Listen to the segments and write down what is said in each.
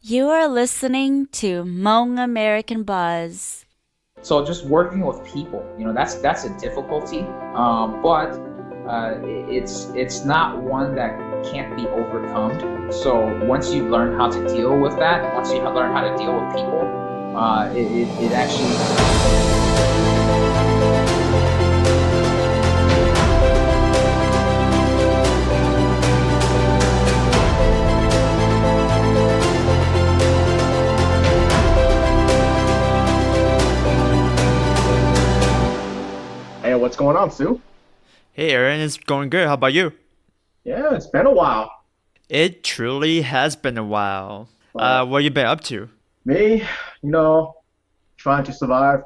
You are listening to Hmong American Buzz. So just working with people, that's a difficulty, but it's not one that can't be overcome. So once you learn how to deal with that, once you learn how to deal with people, it actually. Hey, what's going on, Sue? Hey Aaron, it's going good. How about you? Yeah, it's been a while. It truly has been a while. Uh, What you been up to? Me, you know, trying to survive.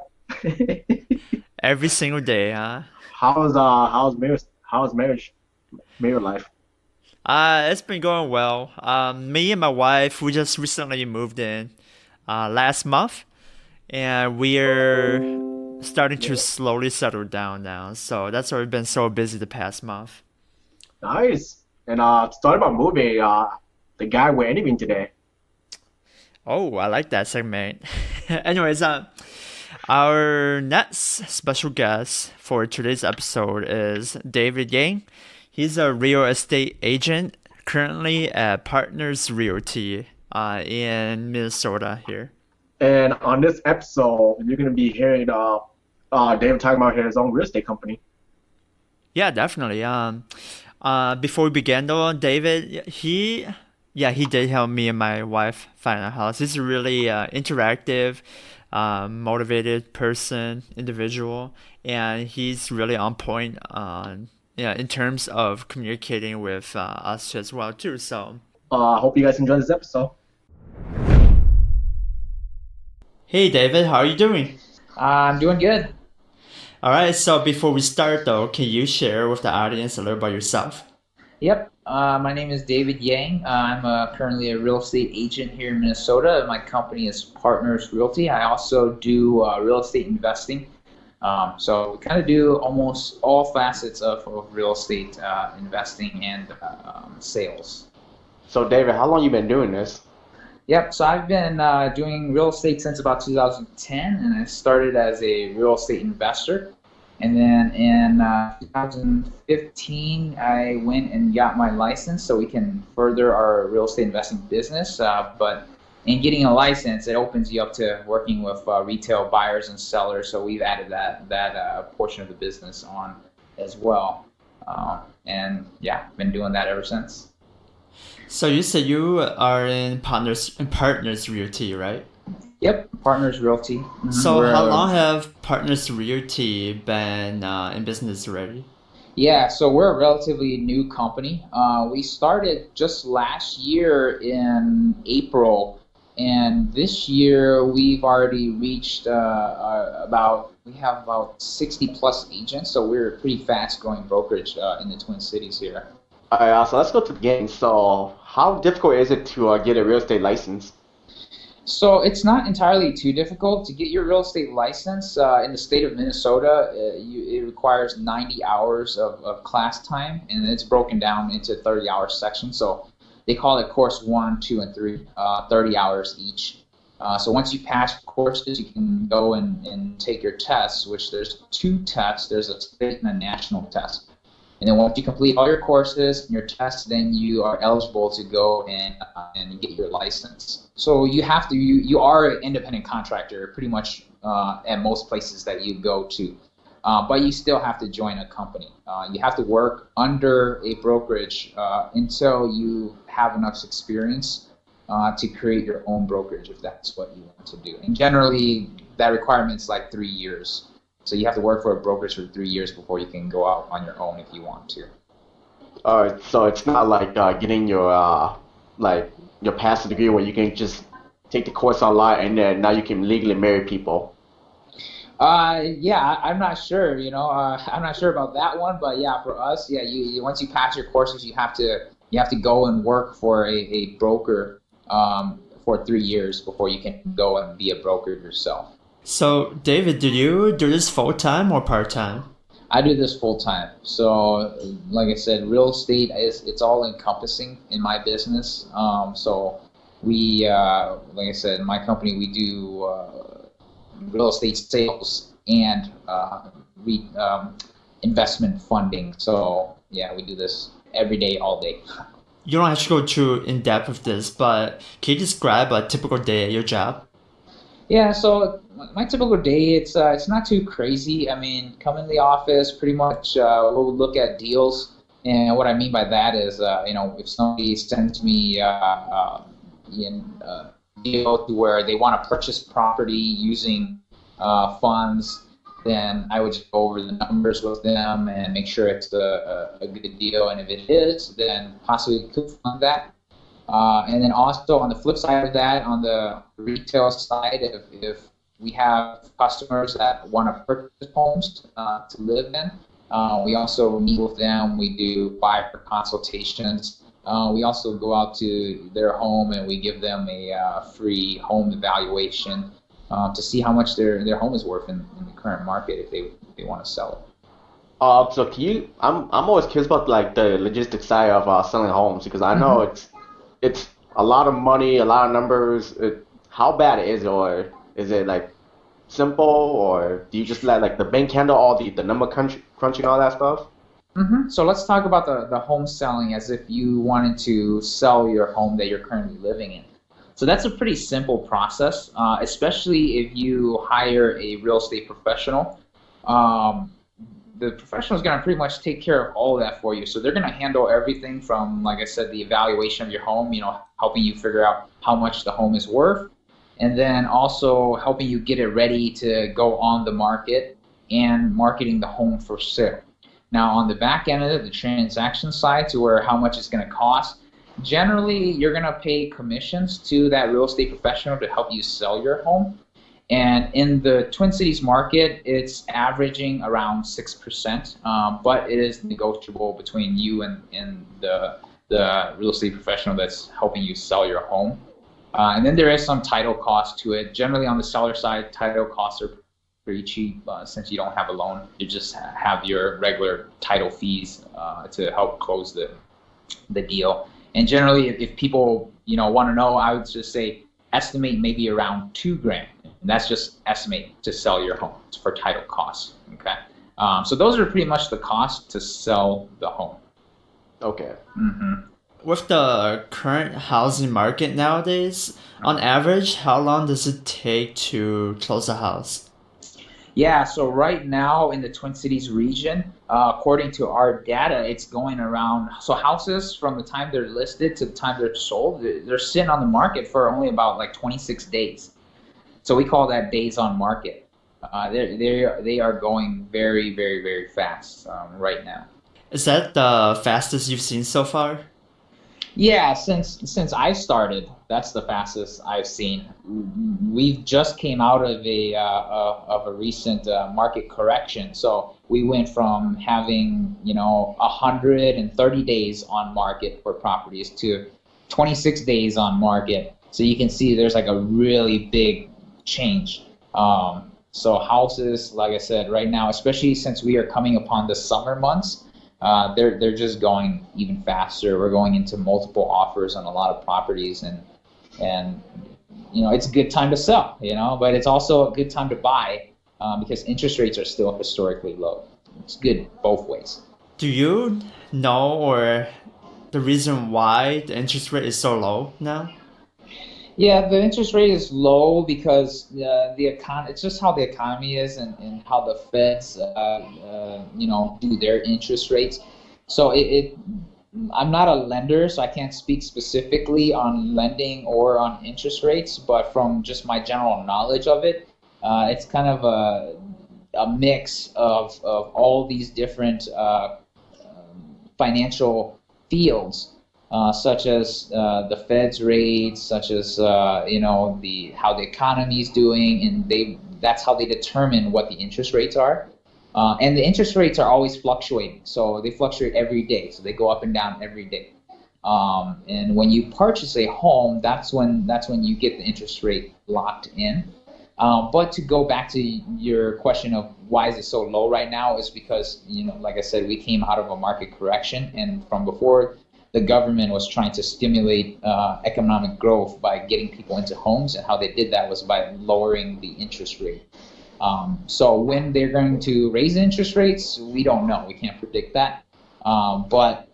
Every single day, huh? How's marriage life? It's been going well. Me and my wife, we just recently moved in last month, and we're starting to Yeah. slowly settle down now. So that's why we've been so busy the past month. Nice. And talking about movie, the guy we're interviewing today. Oh, I like that segment. Anyways, our next special guest for today's episode is David Yang. He's a real estate agent currently at Partners Realty in Minnesota here. And on this episode, you're gonna be hearing David talking about his own real estate company. Yeah, definitely. Before we begin though, David, he did help me and my wife find a house. He's a really interactive, motivated person, individual, and he's really on point in terms of communicating with us as well too. So, I hope you guys enjoy this episode. hey David, how are you doing? I'm doing good. All right. So before we start though, can you share with the audience a little about yourself? Yep. My name is David Yang. I'm currently a real estate agent here in Minnesota. My company is Partners Realty. I also do real estate investing. So we kind of do almost all facets of real estate investing and sales. So David, how long you been doing this? Yep. So I've been doing real estate since about 2010, and I started as a real estate investor. And then in 2015, I went and got my license so we can further our real estate investing business. But in getting a license, it opens you up to working with retail buyers and sellers. So we've added that portion of the business on as well. And yeah, been doing that ever since. So you said you are in Partners Realty, right? Yep, Partners Realty. So how long have Partners Realty been in business already? Yeah, so we're a relatively new company. We started just last year in April, and this year we've already reached we have about 60 plus agents, so we're a pretty fast growing brokerage in the Twin Cities here. All right, so let's go to the beginning. So how difficult is it to get a real estate license? So it's not entirely too difficult to get your real estate license. In the state of Minnesota, it requires 90 hours of class time, and it's broken down into 30-hour sections. So they call it course 1, 2, and 3, 30 hours each. So once you pass courses, you can go and take your tests, which there's two tests. There's a state and a national test. And then once you complete all your courses and your tests, then you are eligible to go and get your license. So you are an independent contractor pretty much at most places that you go to, but you still have to join a company. You have to work under a brokerage until you have enough experience to create your own brokerage if that's what you want to do. And generally, that requirement's like 3 years. So you have to work for a brokerage for 3 years before you can go out on your own if you want to. All right, so it's not like getting your master's degree where you can just take the course online and then now you can legally marry people. Yeah, I'm not sure. I'm not sure about that one, but yeah, for us, yeah, you once you pass your courses, you have to go and work for a broker for 3 years before you can go and be a broker yourself. So David, do you do this full time or part time? I do this full time. So, like I said, real estate it's all encompassing in my business. So we, like I said, in my company, we do real estate sales and investment funding. So yeah, we do this every day, all day. You don't have to go too in depth with this, but can you describe a typical day at your job? Yeah, so my typical day, it's not too crazy. I mean, come in the office, pretty much we'll look at deals, and what I mean by that is, if somebody sends me a deal to where they want to purchase property using funds, then I would just go over the numbers with them and make sure it's a good deal, and if it is, then possibly we could fund that. And then also on the flip side of that, on the retail side, if we have customers that want to purchase homes to live in, we also meet with them. We do buyer consultations. We also go out to their home and we give them a free home evaluation to see how much their home is worth in the current market if they want to sell it. So can you? I'm always curious about like the logistics side of selling homes because I know it's a lot of money, a lot of numbers. How bad is it, or is it like simple, or do you just let like the bank handle all the number crunching all that stuff? So let's talk about the home selling as if you wanted to sell your home that you're currently living in. So that's a pretty simple process, especially if you hire a real estate professional. The professional is going to pretty much take care of all of that for you. So they're going to handle everything from, like I said, the evaluation of your home, helping you figure out how much the home is worth, and then also helping you get it ready to go on the market and marketing the home for sale. Now, on the back end of it, the transaction side, to where how much it's going to cost, generally you're going to pay commissions to that real estate professional to help you sell your home. And in the Twin Cities market, it's averaging around 6%, but it is negotiable between you and the real estate professional that's helping you sell your home. And then there is some title cost to it. Generally on the seller side, title costs are pretty cheap since you don't have a loan. You just have your regular title fees to help close the deal. And generally, if people want to know, I would just say estimate maybe around $2,000. And that's just estimate to sell your home for title costs. Okay, so those are pretty much the costs to sell the home. Okay. With the current housing market nowadays, on average, how long does it take to close a house? Yeah, so right now in the Twin Cities region, according to our data, it's going around, so houses from the time they're listed to the time they're sold, they're sitting on the market for only about like 26 days. So we call that days on market. They are going very, very, very fast right now. Is that the fastest you've seen so far? Yeah, since I started, that's the fastest I've seen. We've just came out of a recent market correction. So we went from having 130 days on market for properties to 26 days on market. So you can see there's like a really big change. So houses, like I said, right now, especially since we are coming upon the summer months, they're just going even faster. We're going into multiple offers on a lot of properties, and it's a good time to sell, but it's also a good time to buy because interest rates are still historically low. It's good both ways. Do you know or the reason why the interest rate is so low now? Yeah, the interest rate is low because it's just how the economy is and how the Feds, do their interest rates. So I'm not a lender, so I can't speak specifically on lending or on interest rates. But from just my general knowledge of it, it's kind of a mix of all these different financial fields. Such as the Fed's rates, such as how the economy is doing, and that's how they determine what the interest rates are. And the interest rates are always fluctuating, so they fluctuate every day, so they go up and down every day. And when you purchase a home, that's when you get the interest rate locked in. But to go back to your question of why is it so low right now is because like I said, we came out of a market correction, and from before the government was trying to stimulate economic growth by getting people into homes, and how they did that was by lowering the interest rate. So when they're going to raise interest rates, we don't know. We can't predict that. But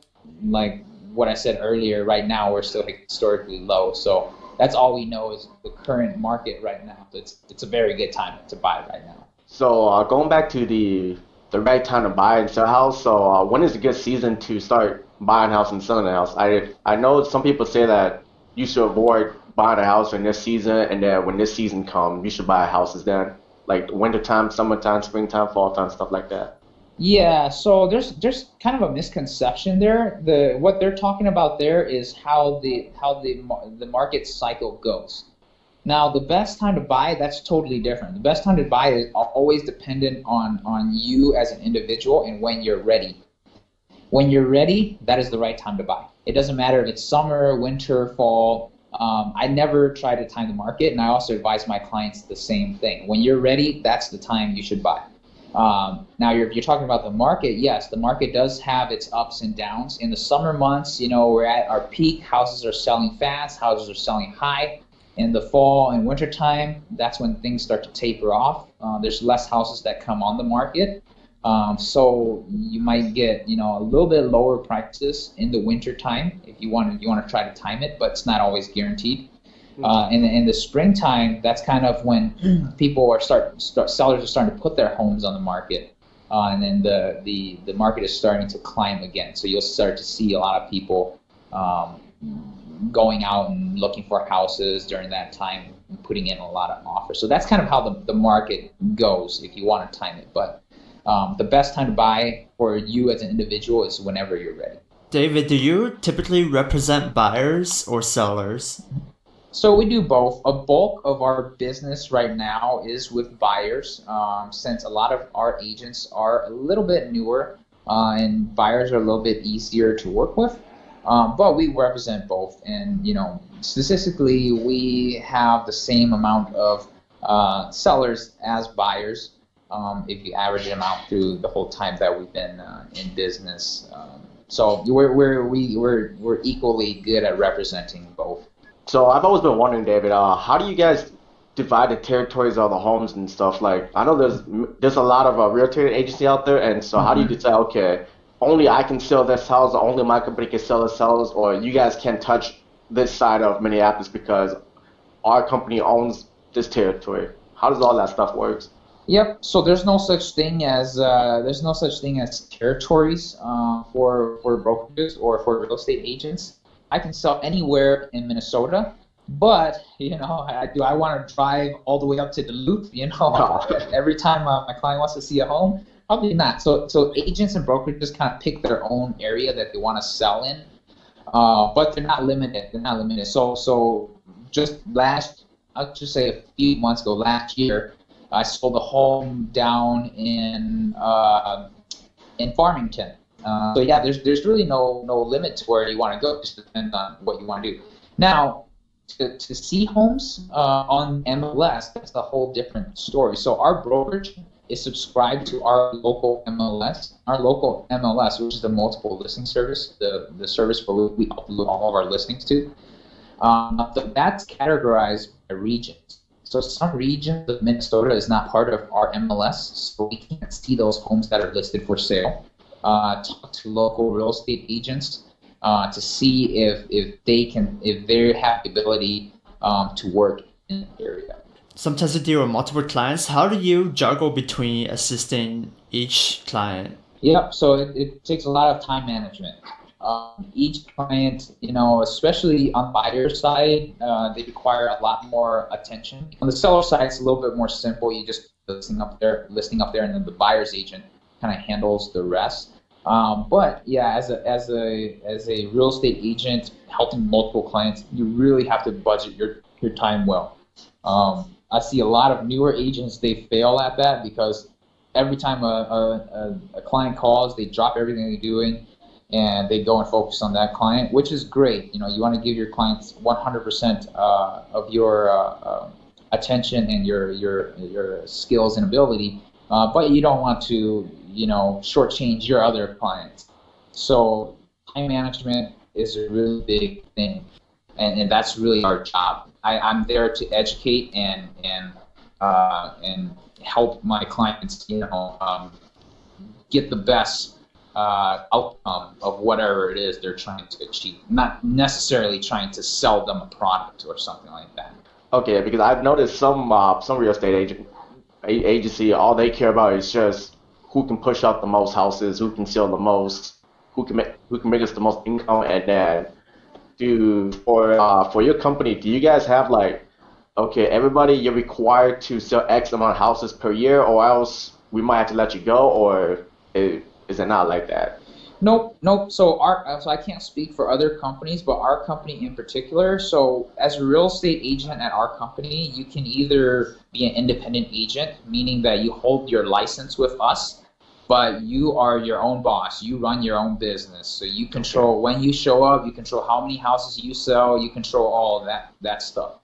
like what I said earlier, right now we're still historically low. So that's all we know is the current market right now. It's a very good time to buy right now. So going back to the right time to buy and sell a house. So when is a good season to start buying a house and selling a house? I know some people say that you should avoid buying a house in this season, and then when this season comes, you should buy houses then, like wintertime, summertime, springtime, fall time, stuff like that. Yeah, so there's kind of a misconception there. What they're talking about there is how the market cycle goes. Now, the best time to buy, that's totally different. The best time to buy is always dependent on you as an individual and when you're ready. When you're ready, that is the right time to buy. It doesn't matter if it's summer, winter, fall. I never try to time the market, and I also advise my clients the same thing. When you're ready, that's the time you should buy. Now, you're talking about the market. Yes, the market does have its ups and downs. In the summer months, we're at our peak. Houses are selling fast. Houses are selling high. In the fall and winter time, that's when things start to taper off. There's less houses that come on the market. So you might get, a little bit lower prices in the winter time if you want to try to time it, but it's not always guaranteed. In the springtime, that's kind of when people are sellers are starting to put their homes on the market, and then the market is starting to climb again. So you'll start to see a lot of people going out and looking for houses during that time, and putting in a lot of offers. So that's kind of how the market goes if you want to time it. But the best time to buy for you as an individual is whenever you're ready. David, do you typically represent buyers or sellers? So we do both. A bulk of our business right now is with buyers, since a lot of our agents are a little bit newer, and buyers are a little bit easier to work with. But we represent both, and statistically, we have the same amount of sellers as buyers. If you average them out through the whole time that we've been in business, so we're equally good at representing both. So I've always been wondering, David, how do you guys divide the territories of the homes and stuff? Like, I know there's a lot of real estate agency out there, and so how do you decide, okay, only I can sell this house, or only my company can sell this house, or you guys can't touch this side of Minneapolis because our company owns this territory? How does all that stuff work? Yep. So there's no such thing as territories for brokerages or for real estate agents. I can sell anywhere in Minnesota, but do I want to drive all the way up to Duluth? Every time my client wants to see a home, probably not. So agents and brokerages kind of pick their own area that they want to sell in, but they're not limited. So I'll just say a few months ago, last year, I sold a home down in Farmington. So yeah, there's really no limit to where you want to go. It just depends on what you want to do. Now, to see homes on MLS, that's a whole different story. So our brokerage is subscribed to our local MLS. Our local MLS, which is the multiple listing service, the service where we upload all of our listings to. That's categorized by regions. So some regions of Minnesota is not part of our MLS, so we can't see those homes that are listed for sale. Talk to local real estate agents to see if they have the ability to work in the area. Sometimes you deal with multiple clients. How do you juggle between assisting each client? Yep. So it takes a lot of time management. Each client, especially on the buyer side, they require a lot more attention. On the seller side, it's a little bit more simple. You just listing up there, and then the buyer's agent kind of handles the rest. But yeah, as a real estate agent helping multiple clients, you really have to budget your time well. I see a lot of newer agents, they fail at that because every time a client calls, they drop everything they're doing and they go and focus on that client, which is great. You want to give your clients 100% of your attention and your skills and ability, but you don't want to shortchange your other clients. So time management, is a really big thing, and that's really our job. I'm there to educate and help my clients, get the best outcome of whatever it is they're trying to achieve. Not necessarily trying to sell them a product or something like that. Okay, because I've noticed some real estate agency, all they care about is just who can push out the most houses, who can sell the most, who can make us the most income, and then for your company, do you guys have like, okay, everybody, you're required to sell X amount of houses per year, or else we might have to let you go, or is it not like that? Nope. So I can't speak for other companies, but our company in particular. So as a real estate agent at our company, you can either be an independent agent, meaning that you hold your license with us, but you are your own boss. You run your own business. So you control when you show up, you control how many houses you sell, you control all of that stuff.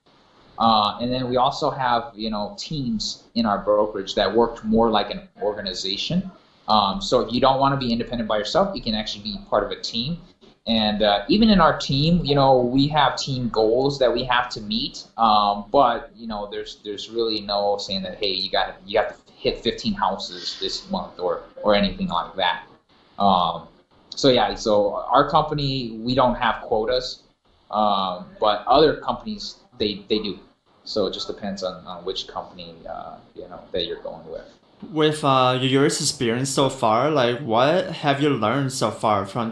And then we also have, teams in our brokerage that work more like an organization. So if you don't want to be independent by yourself, you can actually be part of a team. And even in our team, we have team goals that we have to meet. But there's really no saying that, hey, you got to hit 15 houses this month or anything like that. So our company, we don't have quotas, but other companies they do. So it just depends on which company that you're going with. With your experience so far, like what have you learned so far from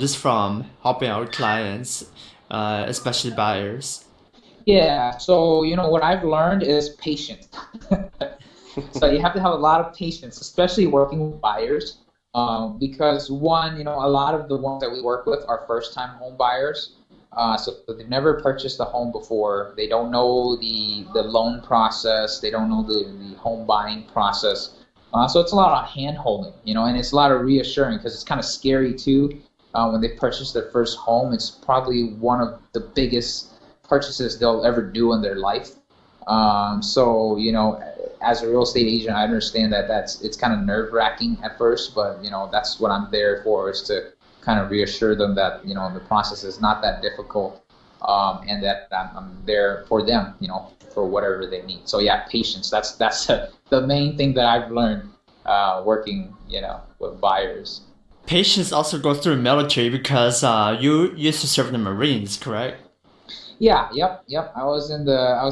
helping out clients, especially buyers? Yeah, so what I've learned is patience. So you have to have a lot of patience, especially working with buyers, because one, a lot of the ones that we work with are first-time home buyers. So they've never purchased a home before. They don't know the loan process. They don't know the home buying process. So it's a lot of hand-holding, and it's a lot of reassuring because it's kind of scary too. When they purchase their first home, it's probably one of the biggest purchases they'll ever do in their life. So as a real estate agent, I understand that it's kind of nerve-wracking at first, but that's what I'm there for, is to kind of reassure them that the process is not that difficult, and that I'm there for them, for whatever they need. So yeah, patience. That's the main thing that I've learned working, with buyers. Patience also goes through military because you used to serve in the Marines, correct? Yeah, yep. I was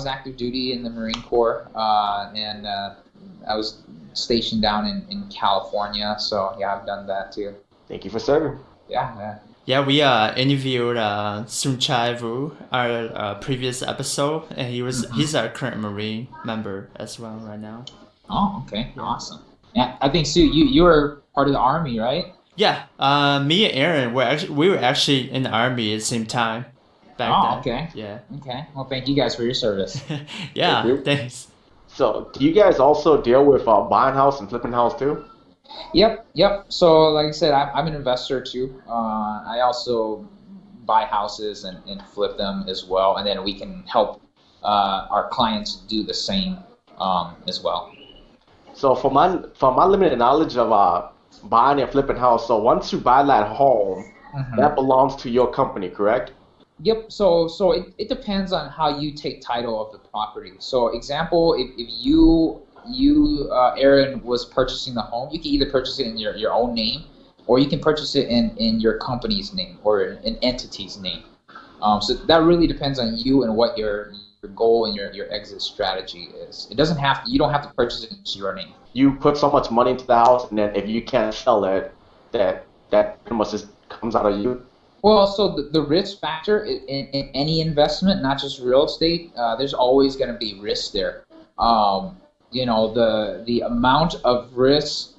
active duty in the Marine Corps, and I was stationed down in California. So yeah, I've done that too. Thank you for serving. Yeah. Yeah, we interviewed Sun Chai Vu, our previous episode, and he's a current Marine member as well right now. Oh, okay, awesome. Yeah, I think Sue, you were part of the Army, right? Yeah, me and Aaron we were actually in the Army at the same time back then. Oh, okay. Yeah. Okay. Well, thank you guys for your service. Yeah, Thank you. thanks. So, do you guys also deal with buying house and flipping house too? Yep. So, like I said, I'm an investor too. I also buy houses and flip them as well, and then we can help our clients do the same as well. So, from my limited knowledge of buying and flipping house, so once you buy that home, that belongs to your company, correct? Yep. So it depends on how you take title of the property. So, example, if you Aaron, was purchasing the home, you can either purchase it in your own name, or you can purchase it in your company's name or an entity's name. So that really depends on you and what your goal and your exit strategy is. You don't have to purchase it into your name. You put so much money into the house, and then if you can't sell it, that pretty much just comes out of you. Well, so the risk factor in any investment, not just real estate, there's always going to be risk there. The amount of risk,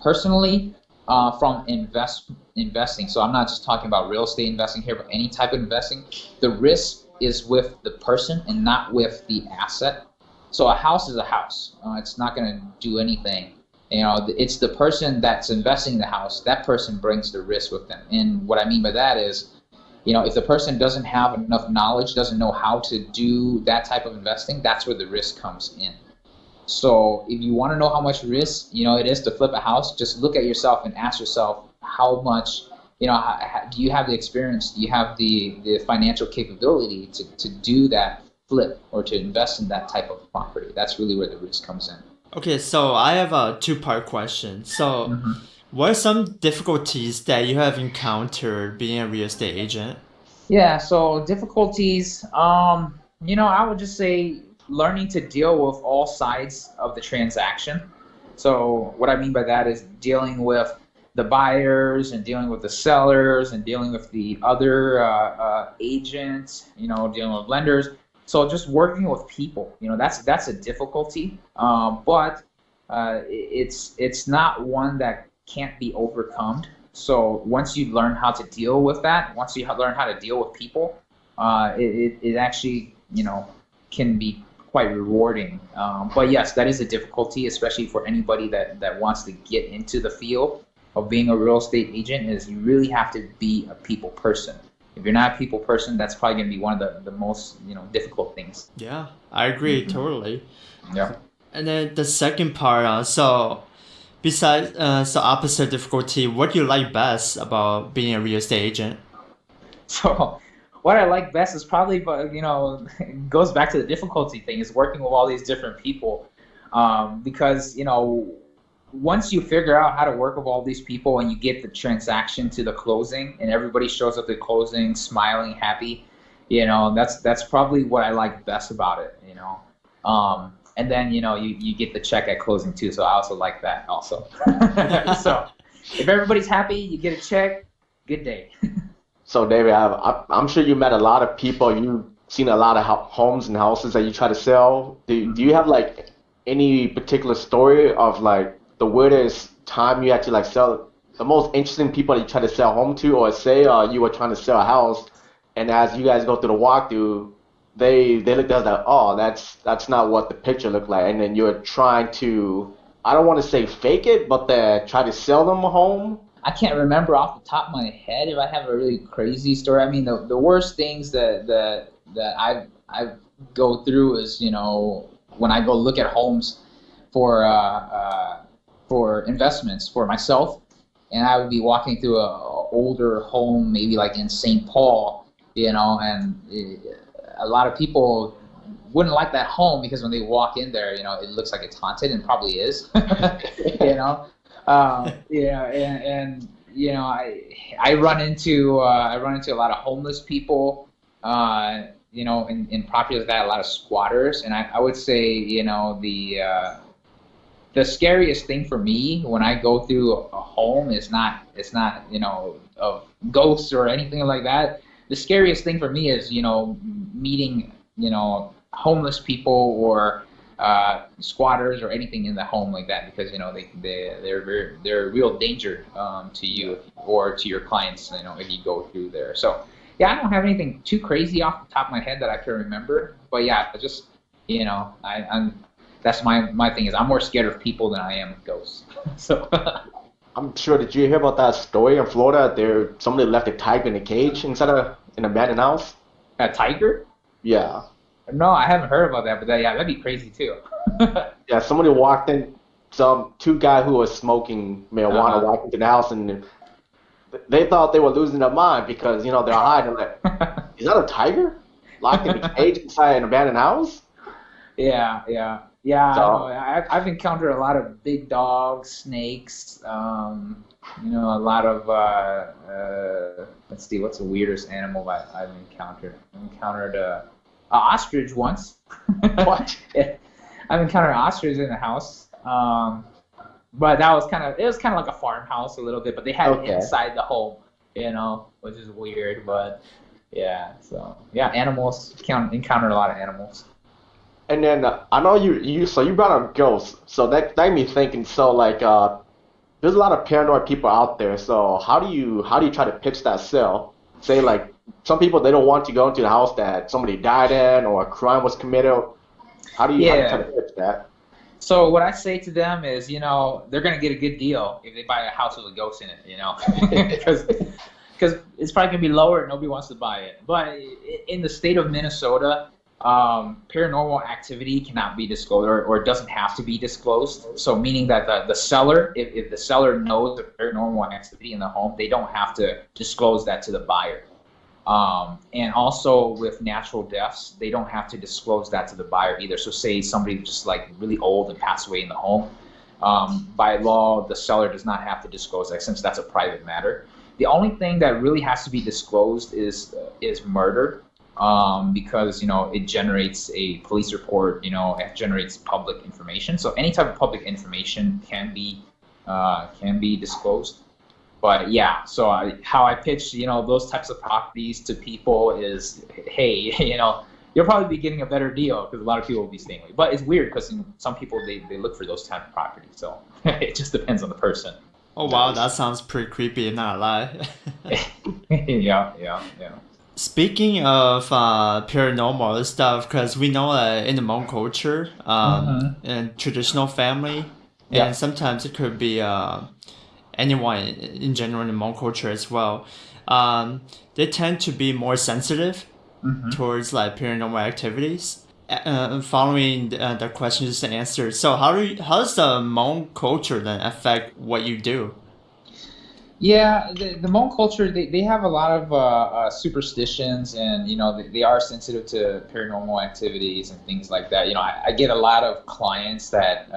personally, from investing. So I'm not just talking about real estate investing here, but any type of investing. The risk is with the person and not with the asset. So a house is a house. It's not going to do anything. It's the person that's investing in the house. That person brings the risk with them. And what I mean by that is, if the person doesn't have enough knowledge, doesn't know how to do that type of investing, that's where the risk comes in. So if you want to know how much risk, it is to flip a house, just look at yourself and ask yourself how much do you have the experience? Do you have the financial capability to do that flip or to invest in that type of property? That's really where the risk comes in. Okay, so I have a two-part question. So, what are some difficulties that you have encountered being a real estate agent? Yeah, so difficulties, I would just say learning to deal with all sides of the transaction. So what I mean by that is dealing with the buyers and dealing with the sellers and dealing with the other agents, dealing with lenders. So just working with people, that's a difficulty, but it's not one that can't be overcome. So once you learn how to deal with that, once you learn how to deal with people, it actually can be quite rewarding. But yes, that is a difficulty, especially for anybody that wants to get into the field of being a real estate agent. Is you really have to be a people person. If you're not a people person, that's probably going to be one of the most difficult things. Yeah, I agree totally. Yeah. And then the second part, so besides so opposite difficulty, what do you like best about being a real estate agent? So what I like best is probably, it goes back to the difficulty thing, is working with all these different people, because once you figure out how to work with all these people and you get the transaction to the closing and everybody shows up at closing smiling, happy, that's probably what I like best about it, and then you get the check at closing too, so I also like that also. So if everybody's happy, you get a check, good day. So David, I'm sure you met a lot of people. You've seen a lot of homes and houses that you try to sell. Do you have like any particular story of like the weirdest time you had to like sell, the most interesting people that you try to sell home to, or say you were trying to sell a house, and as you guys go through the walkthrough, they looked at us like, oh, that's not what the picture looked like, and then you're trying to, I don't want to say fake it, but try to sell them a home. I can't remember off the top of my head if I have a really crazy story. I mean, the worst things that I go through is when I go look at homes for investments for myself, and I would be walking through a older home, maybe like in St. Paul, and a lot of people wouldn't like that home because when they walk in there, it looks like it's haunted, and probably is, I run into a lot of homeless people, in properties like that, a lot of squatters, and I would say, the scariest thing for me when I go through a home is not of ghosts or anything like that. The scariest thing for me is meeting homeless people or squatters or anything in the home like that, because they're a real danger to you or to your clients if you go through there. So yeah, I don't have anything too crazy off the top of my head that I can remember, but yeah, just I'm that's my thing, is I'm more scared of people than I am of ghosts. So I'm sure, did you hear about that story in Florida? Somebody left a tiger in a cage inside an abandoned house. A tiger? Yeah. No, I haven't heard about that, but that'd be crazy too. Yeah, somebody walked in, two guys who were smoking marijuana walked into the house, and they thought they were losing their mind because they're hiding. Like, is that a tiger locked in a cage inside an abandoned house? Yeah. So, I've encountered a lot of big dogs, snakes. A lot of let's see, what's the weirdest animal I've encountered? I've encountered an ostrich once. What? Yeah. I've encountered ostrich in the house, but it was kind of like a farmhouse a little bit, but they had it inside the home, which is weird. But yeah, so yeah, animals. Encountered a lot of animals. And then I know you brought up ghosts, so that got me thinking. So like, there's a lot of paranoid people out there. So how do you try to pitch that sell? Say like, some people, they don't want to go into the house that somebody died in or a crime was committed. How do you try to pitch that? So what I say to them is, they're gonna get a good deal if they buy a house with a ghost in it, because it's probably gonna be lower and nobody wants to buy it. But in the state of Minnesota, paranormal activity cannot be disclosed or doesn't have to be disclosed. So meaning that the seller, if the seller knows the paranormal activity in the home, they don't have to disclose that to the buyer. And also with natural deaths, they don't have to disclose that to the buyer either. So say somebody just like really old and passed away in the home, by law, the seller does not have to disclose that since that's a private matter. The only thing that really has to be disclosed is murder, because it generates a police report. It generates public information. So any type of public information can be disclosed. But yeah, so how I pitch those types of properties to people is, hey, you'll probably be getting a better deal because a lot of people will be staying away. But it's weird because some people they look for those type of properties. So it just depends on the person. Oh wow, that sounds pretty creepy, not a lie. Yeah. Speaking of paranormal stuff, because we know in the Hmong culture, and traditional family, and sometimes it could be anyone in general in the Hmong culture as well, they tend to be more sensitive towards like paranormal activities. Following the questions and answers, so how does the Hmong culture then affect what you do? Yeah, the Hmong culture, they have a lot of superstitions, and they are sensitive to paranormal activities and things like that. I get a lot of clients that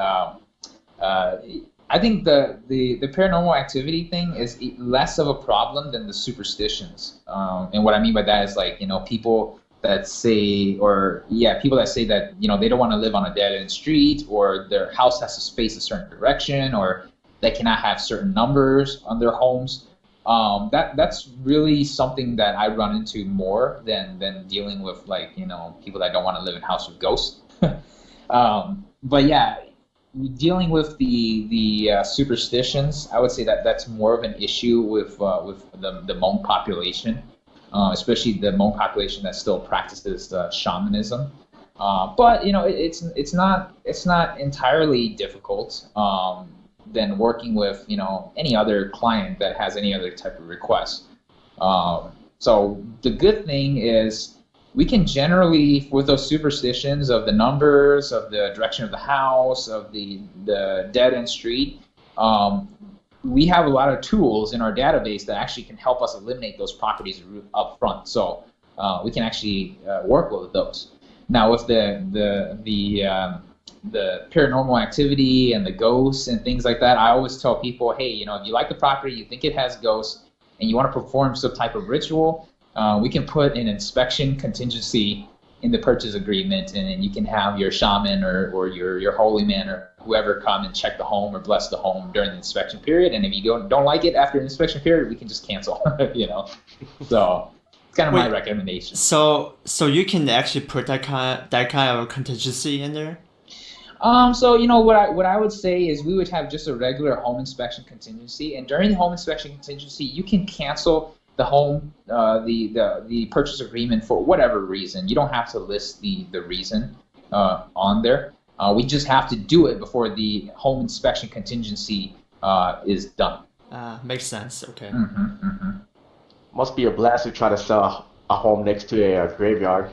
I think the paranormal activity thing is less of a problem than the superstitions. And what I mean by that is like people that say that they don't want to live on a dead end street, or their house has to face a certain direction, or they cannot have certain numbers on their homes. That's really something that I run into more than dealing with like people that don't want to live in a house with ghosts. But yeah, dealing with the superstitions, I would say that's more of an issue with the Hmong population, especially the Hmong population that still practices shamanism. But it's not entirely difficult than working with any other client that has any other type of request. So the good thing is we can generally, with those superstitions of the numbers, of the direction of the house, of the dead end street, we have a lot of tools in our database that actually can help us eliminate those properties up front. So we can actually work with those. Now with the paranormal activity and the ghosts and things like that, I always tell people, hey, if you like the property, you think it has ghosts, and you want to perform some type of ritual, we can put an inspection contingency in the purchase agreement, and then you can have your shaman or your holy man or whoever come and check the home or bless the home during the inspection period. And if you don't like it after the inspection period, we can just cancel. So it's kind of my recommendation. So you can actually put that kind of contingency in there. So what I would say is we would have just a regular home inspection contingency, and during the home inspection contingency, you can cancel the home the purchase agreement for whatever reason. You don't have to list the reason on there. We just have to do it before the home inspection contingency is done. Makes sense. Okay. Must be a blast to try to sell a home next to a graveyard.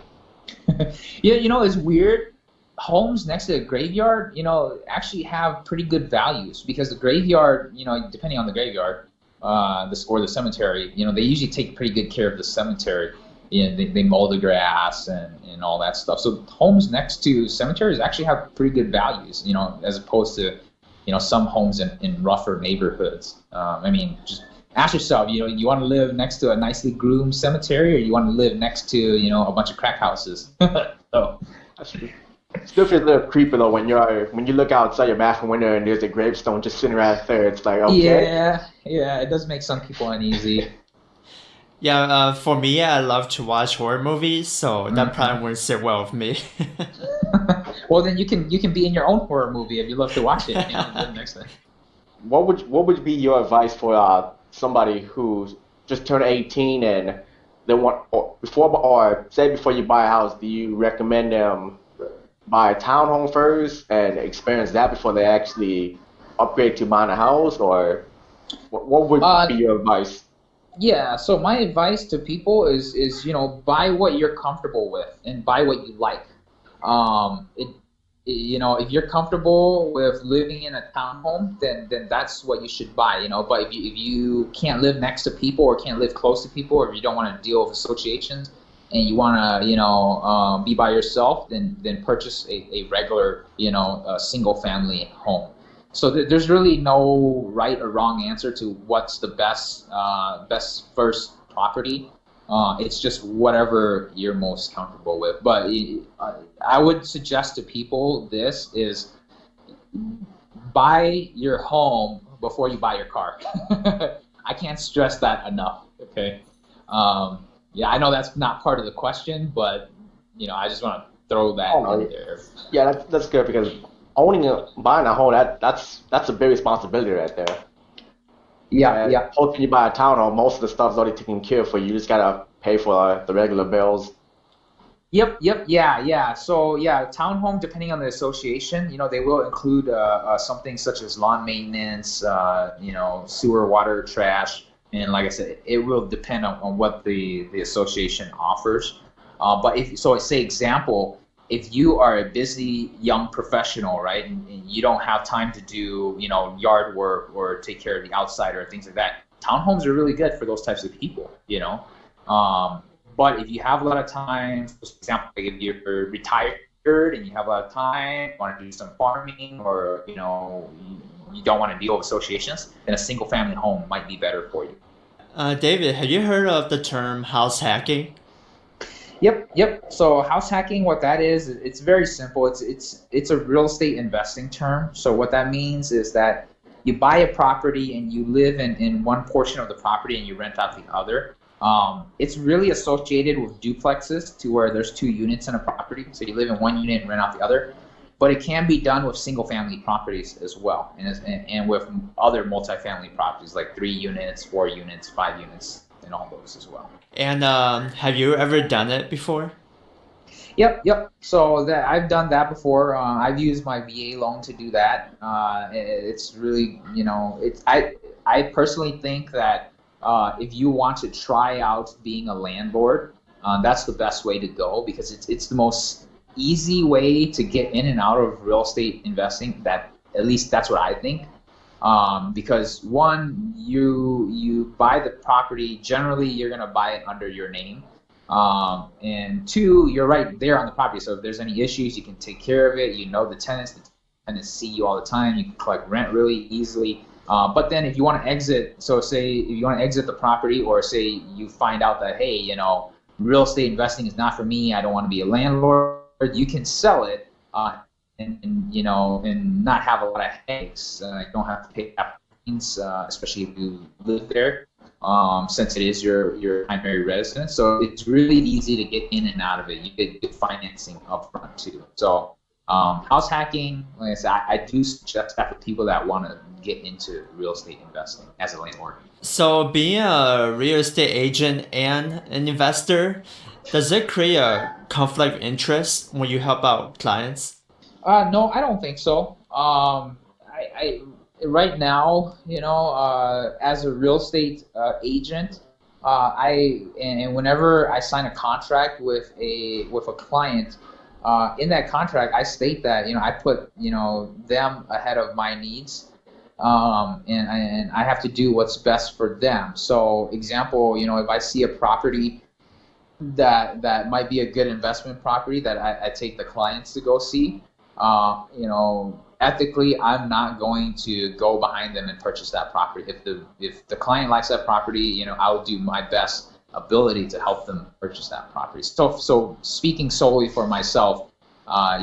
Yeah, it's weird. Homes next to a graveyard, actually have pretty good values, because the graveyard, depending on the graveyard, or the cemetery, they usually take pretty good care of the cemetery. They mow the grass and all that stuff. So homes next to cemeteries actually have pretty good values, as opposed to, some homes in rougher neighborhoods. Just ask yourself, you want to live next to a nicely groomed cemetery, or you want to live next to, a bunch of crack houses? So. Still feels a little creepy though when you look outside your bathroom window and there's a gravestone just sitting right there. It's like, okay. Yeah, it does make some people uneasy. Yeah, for me, I love to watch horror movies, so that probably wouldn't sit well with me. Well, then you can be in your own horror movie if you love to watch it. The next thing. What would be your advice for somebody who's just turned 18 and they want, before you buy a house, do you recommend them buy a townhome first and experience that before they actually upgrade to buying a house, or what would be your advice? Yeah, so my advice to people is buy what you're comfortable with and buy what you like. It if you're comfortable with living in a townhome, then that's what you should buy. But if you can't live next to people or can't live close to people, or if you don't want to deal with associations and you want to be by yourself, then purchase a regular single family home. So there's really no right or wrong answer to what's the best first property. It's just whatever you're most comfortable with. But I would suggest to people this is buy your home before you buy your car. I can't stress that enough. Okay. Yeah, I know that's not part of the question, but I just want to throw that Oh no, in there. yeah, that's good because buying a home that's a big responsibility right there. Yeah, And yeah. hoping you buy a townhome, most of the stuff's already taken care of for you. You just gotta pay for the regular bills. Yep, yeah, yeah. So yeah, townhome, depending on the association, they will include something such as lawn maintenance, sewer, water, trash, and like I said, it will depend on what the association offers. But say example, if you are a busy young professional, right, and you don't have time to do yard work or take care of the outside or things like that, townhomes are really good for those types of people. Um, but if you have a lot of time, for example, like if you're retired and you have a lot of time, want to do some farming, or you don't want to deal with associations, then a single family home might be better for you. David, have you heard of the term house hacking? Yep. So house hacking, what that is, it's very simple. It's a real estate investing term. So what that means is that you buy a property and you live in one portion of the property and you rent out the other. It's really associated with duplexes, to where there's two units in a property. So you live in one unit and rent out the other. But it can be done with single family properties as well, and with other multifamily properties like 3 units, 4 units, 5 units, and all those as well. And have you ever done it before? Yep. So that I've done that before. I've used my VA loan to do that. It's really, I personally think that if you want to try out being a landlord, that's the best way to go, because it's the most easy way to get in and out of real estate investing. That, at least that's what I think. Because one, you buy the property. Generally, you're gonna buy it under your name. And two, you're right there on the property. So if there's any issues, you can take care of it. You know the tenants. The tenants see you all the time. You can collect rent really easily. But then if you want to exit, so say if you want to exit the property, or say you find out that, hey, real estate investing is not for me, I don't want to be a landlord, you can sell it, and not have a lot of headaches. You don't have to pay fees, especially if you live there, since it is your primary residence. So it's really easy to get in and out of it. You get good financing up front too. So house hacking, like I said, I do suggest that for people that want to get into real estate investing as a landlord. So being a real estate agent and an investor, does it create a conflict of interest when you help out clients? No, I don't think so. I right now, as a real estate agent, and whenever I sign a contract with a client, in that contract I state that I put them ahead of my needs, and I have to do what's best for them. So, example, if I see a property that might be a good investment property that I take the clients to go see, ethically, I'm not going to go behind them and purchase that property. If the client likes that property, I'll do my best ability to help them purchase that property. So speaking solely for myself, I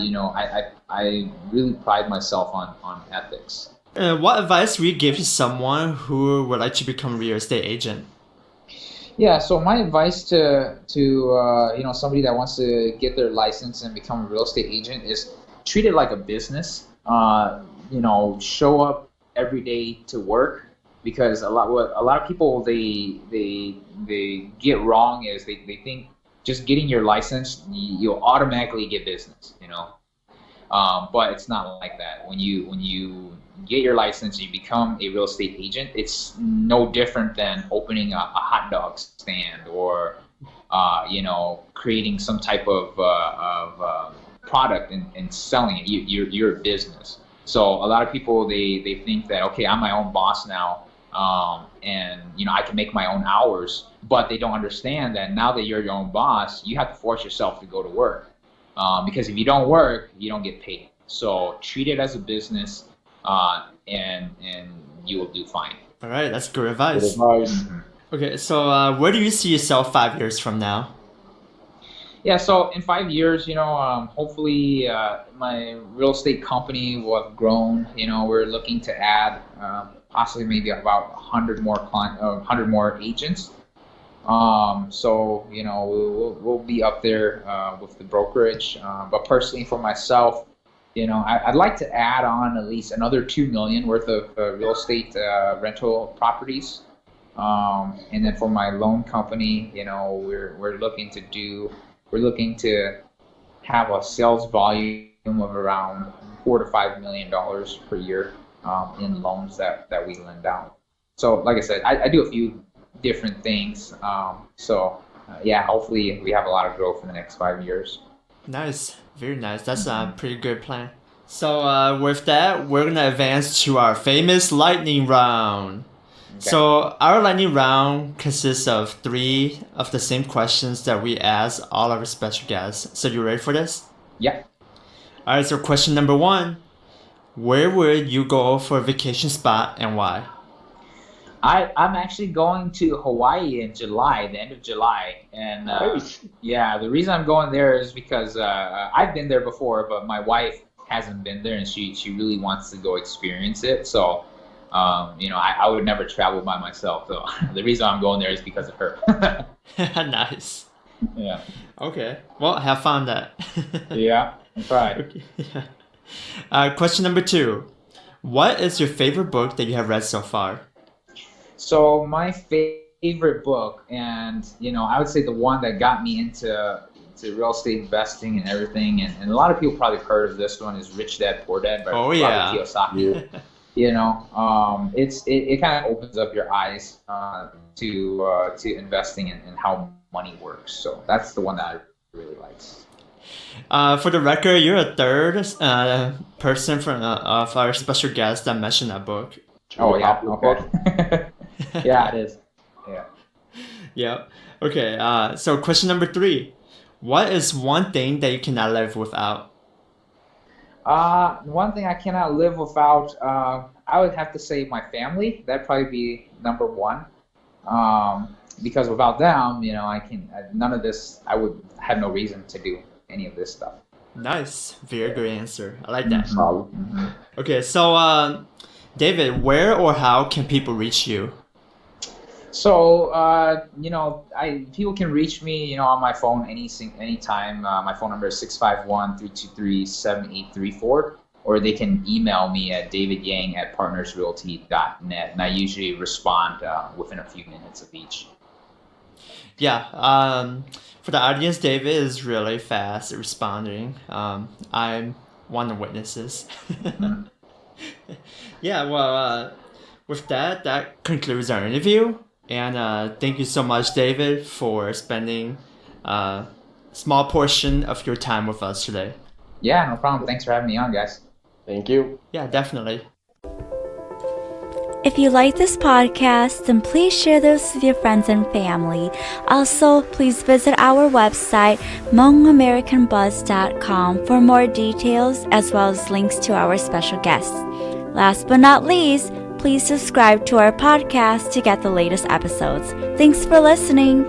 really pride myself on ethics. What advice would you give to someone who would like to become a real estate agent? Yeah, so my advice to somebody that wants to get their license and become a real estate agent is treat it like a business. Show up every day to work, because a lot of people they get wrong is they think just getting your license, you'll automatically get business. But it's not like that. When you get your license, you become a real estate agent. It's no different than opening a hot dog stand or creating some type of product and selling it. You're a business. So a lot of people they think that, okay, I'm my own boss now, and I can make my own hours, but they don't understand that now that you're your own boss, you have to force yourself to go to work, because if you don't work, you don't get paid. So treat it as a business, and you will do fine. All right, that's good advice. Good advice. Mm-hmm. Okay, so where do you see yourself 5 years from now? Yeah, so in 5 years, hopefully my real estate company will have grown. We're looking to add possibly maybe about 100 more agents. So we'll be up there with the brokerage. But personally, for myself, I'd like to add on at least another $2 million worth of real estate rental properties. And then for my loan company, we're looking to have a sales volume of around $4 to $5 million per year in loans that we lend out. So, like I said, I do a few different things. Hopefully we have a lot of growth in the next 5 years. Nice, very nice. That's a pretty good plan. So with that, we're gonna advance to our famous lightning round. Okay. So our lightning round consists of 3 of the same questions that we ask all our special guests. So you ready for this? Yeah. All right, so question number 1. Where would you go for a vacation spot and why? I'm actually going to Hawaii in July, the end of July. And the reason I'm going there is because I've been there before, but my wife hasn't been there, and she really wants to go experience it. So I would never travel by myself. So the reason I'm going there is because of her. Nice. Yeah. Okay. Well, have fun that. Yeah, that's right. Okay. Yeah. Question number 2. What is your favorite book that you have read so far? So my favorite book, and I would say the one that got me into real estate investing and everything, and a lot of people probably heard of this one, is Rich Dad Poor Dad by Robert Kiyosaki. Yeah. It kind of opens up your eyes to investing and how money works. So that's the one that I really like. For the record, you're a third person from of our special guest that mentioned that book. Oh yeah, okay. Yeah, it is. Yeah. Yeah. Okay. So question number 3. What is one thing that you cannot live without? One thing I cannot live without, I would have to say my family. That'd probably be number 1. Because without them, none of this, I would have no reason to do any of this stuff. Nice. Very good answer. I like that. Mm-hmm. Okay. So, David, where or how can people reach you? So, people can reach me, on my phone anytime. My phone number is 651-323-7834, or they can email me at davidyang@partnersrealty.net, and I usually respond within a few minutes of each. Yeah. For the audience, David is really fast at responding. I'm one of the witnesses. Mm-hmm. Yeah. Well, with that concludes our interview. And thank you so much, David, for spending a small portion of your time with us today. Yeah, no problem. Thanks for having me on, guys. Thank you. Yeah, definitely. If you like this podcast, then please share this with your friends and family. Also, please visit our website, hmongamericanbuzz.com, for more details as well as links to our special guests. Last but not least, please subscribe to our podcast to get the latest episodes. Thanks for listening.